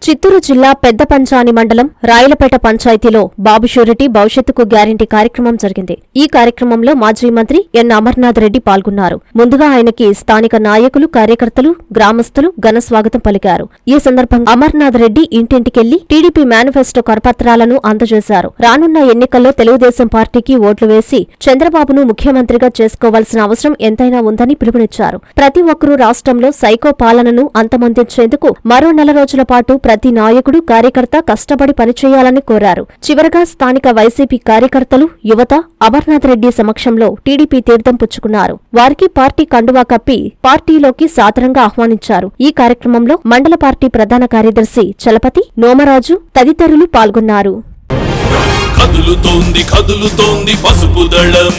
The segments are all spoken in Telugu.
చిత్తూరు జిల్లా పెద్దపంచాని మండలం రాయలపేట పంచాయతీలో బాబు షూరిటీ భవిష్యత్తుకు గ్యారంటీ కార్యక్రమం జరిగింది. ఈ కార్యక్రమంలో మాజీ మంత్రి ఎన్ అమర్నాథ్ రెడ్డి పాల్గొన్నారు. ముందుగా ఆయనకి స్థానిక నాయకులు, కార్యకర్తలు, గ్రామస్తులు ఘన స్వాగతం పలికారు. ఈ సందర్భంగా అమర్నాథ్ రెడ్డి ఇంటింటికెళ్లి టీడీపీ మేనిఫెస్టో కరపత్రాలను అందజేశారు. రానున్న ఎన్నికల్లో తెలుగుదేశం పార్టీకి ఓట్లు వేసి చంద్రబాబును ముఖ్యమంత్రిగా చేసుకోవాల్సిన అవసరం ఎంతైనా ఉందని పిలుపునిచ్చారు. ప్రతి ఒక్కరూ రాష్ట్రంలో సైకో పాలనను అంతమొందించేందుకు మరో నెల రోజుల పాటు ప్రతి నాయకుడు, కార్యకర్త కష్టపడి పనిచేయాలని కోరారు. చివరగా స్థానిక వైసీపీ కార్యకర్తలు, యువత అమర్నాథ్ రెడ్డి సమక్షంలో టీడీపీ తీర్థం పుచ్చుకున్నారు. వారికి పార్టీ కండువా కప్పి పార్టీలోకి సాదరంగా ఆహ్వానించారు. ఈ కార్యక్రమంలో మండల పార్టీ ప్రధాన కార్యదర్శి చలపతి, నోమరాజు తదితరులు పాల్గొన్నారు. కదులుతోంది కదులుతోంది పసుపు దళం,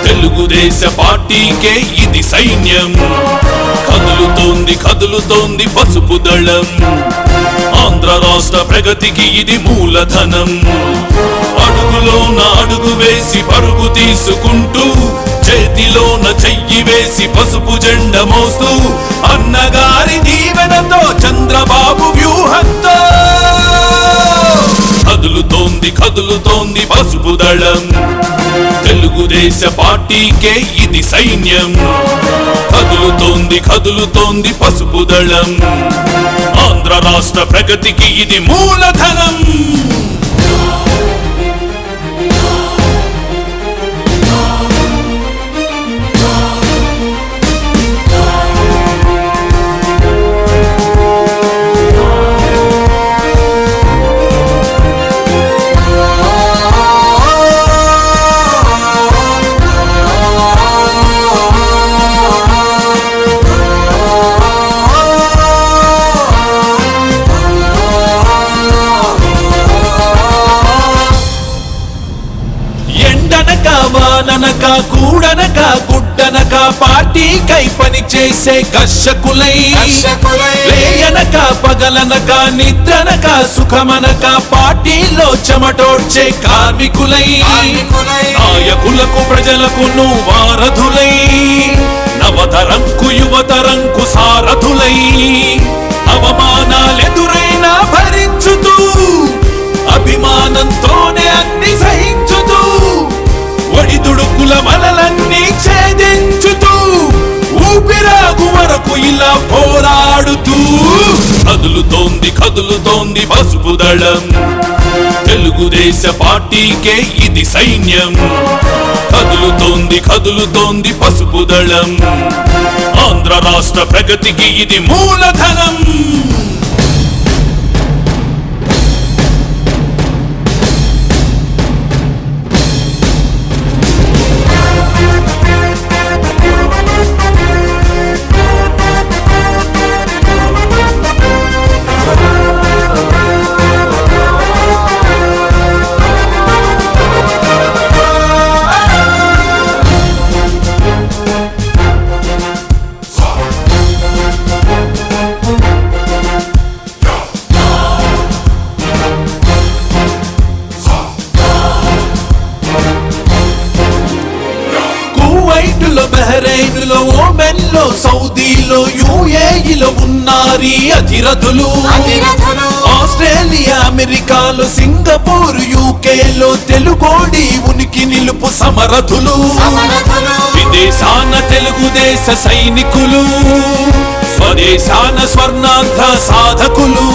తెలుగుదేశ పార్టీకే ఇది సైన్యం. కదులుతోంది కదులుతోంది పసుపు దళం, ఆంధ్ర రాష్ట్ర ప్రగతికి ఇది మూలధనం. అడుగులోన అడుగు వేసి పరుగు తీసుకుంటూ, చేతిలోన చెయ్యి వేసి పసుపు జెండ మోస్తూ, అన్నగారి దీవెనతో చంద్రబాబు వ్యూహంతో కదులుతోంది కదులుతోంది పసుపు దళం, తెలుగుదేశ పార్టీకే ఇది సైన్యం. కదులుతోంది కదులుతోంది పసుపు దళం, ఆంధ్ర రాష్ట్ర ప్రగతికి ఇది మూలధనం. వాననక కూడనక గుడ్డనక పార్టీకై పని చేసే కర్షకులై, లేయనక పగలనక నిద్రనక సుఖమనక పార్టీలో చెమటోడ్చే కార్మికులై, నాయకులకు ప్రజలకు వారధులై, నవతరంకు యువతరంకు సారథులై, అవమానాలెదురైనా భరించుతూ, అభిమానంతోనే అన్ని సహించుతూ, ఒడిదుడుకుల మలలన్నీ ఛేదించుతూ, ఊపిరాగు వరకు ఇలా పోరాడుతూ, కదులుతోంది కదులుతోంది పసుపు దళం, తెలుగుదేశ పార్టీకే ఇది సైన్యం. కదులుతోంది కదులుతోంది పసుపు దళం, ఆంధ్ర రాష్ట్ర ప్రగతికి ఇది మూలధనం. బహ్రెయిన్లో, ఓమెన్లో, సౌదీలో, యుఏఈలో ఉన్నారీ అధిరథులు. ఆస్ట్రేలియా, అమెరికాలో, సింగపూర్, యూకేలో తెలుగోడి ఉనికి నిలుపు సమరథులు. విదేశాన తెలుగుదేశ సైనికులు, స్వదేశాన స్వర్ణాంధ్ర సాధకులు,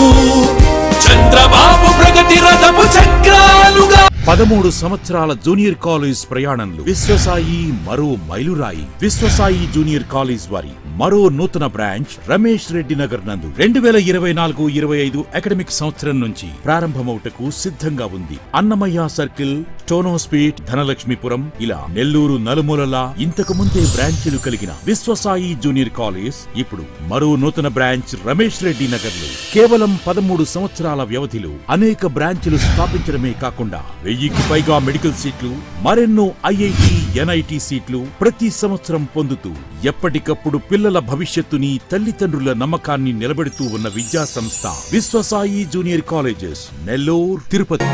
చంద్రబాబు ప్రగతి రథపు చక్రాలుగా 13 సంవత్సరాల జూనియర్ కాలేజ్ ప్రయాణంలో విశ్వసాయి మరో మైలురాయి. విశ్వసాయి జూనియర్ కాలేజ్ వారి మరో నూతన బ్రాంచ్ రమేష్ రెడ్డి నగర్ నందు 2024-25 అకాడమిక్ సంవత్సరం నుంచి ప్రారంభమవుటకు సిద్ధంగా ఉంది. అన్నమయ్య సర్కిల్, టోనోస్పీట్, ధనలక్ష్మీపురం ఇలా నెల్లూరు నలుమూలలా ఇంతకు ముందే బ్రాంచీలు కలిగిన విశ్వసాయి జూనియర్ కాలేజ్ ఇప్పుడు మరో నూతన బ్రాంచ్ రమేష్ రెడ్డి నగర్ లో కేవలం 13 సంవత్సరాల వ్యవధిలో అనేక బ్రాంచ్లు స్థాపించడమే కాకుండా 1000కి పైగా మెడికల్ సీట్లు, మరెన్నో ఐఐటి, ఎన్ఐటి సీట్లు ప్రతి సంవత్సరం పొందుతూ ఎప్పటికప్పుడు పిల్లల భవిష్యత్తుని, తల్లిదండ్రుల నమ్మకాన్ని నిలబెడుతూ ఉన్న విద్యా సంస్థ విశ్వసాయి జూనియర్ కాలేజెస్, నెల్లూరు, తిరుపతి.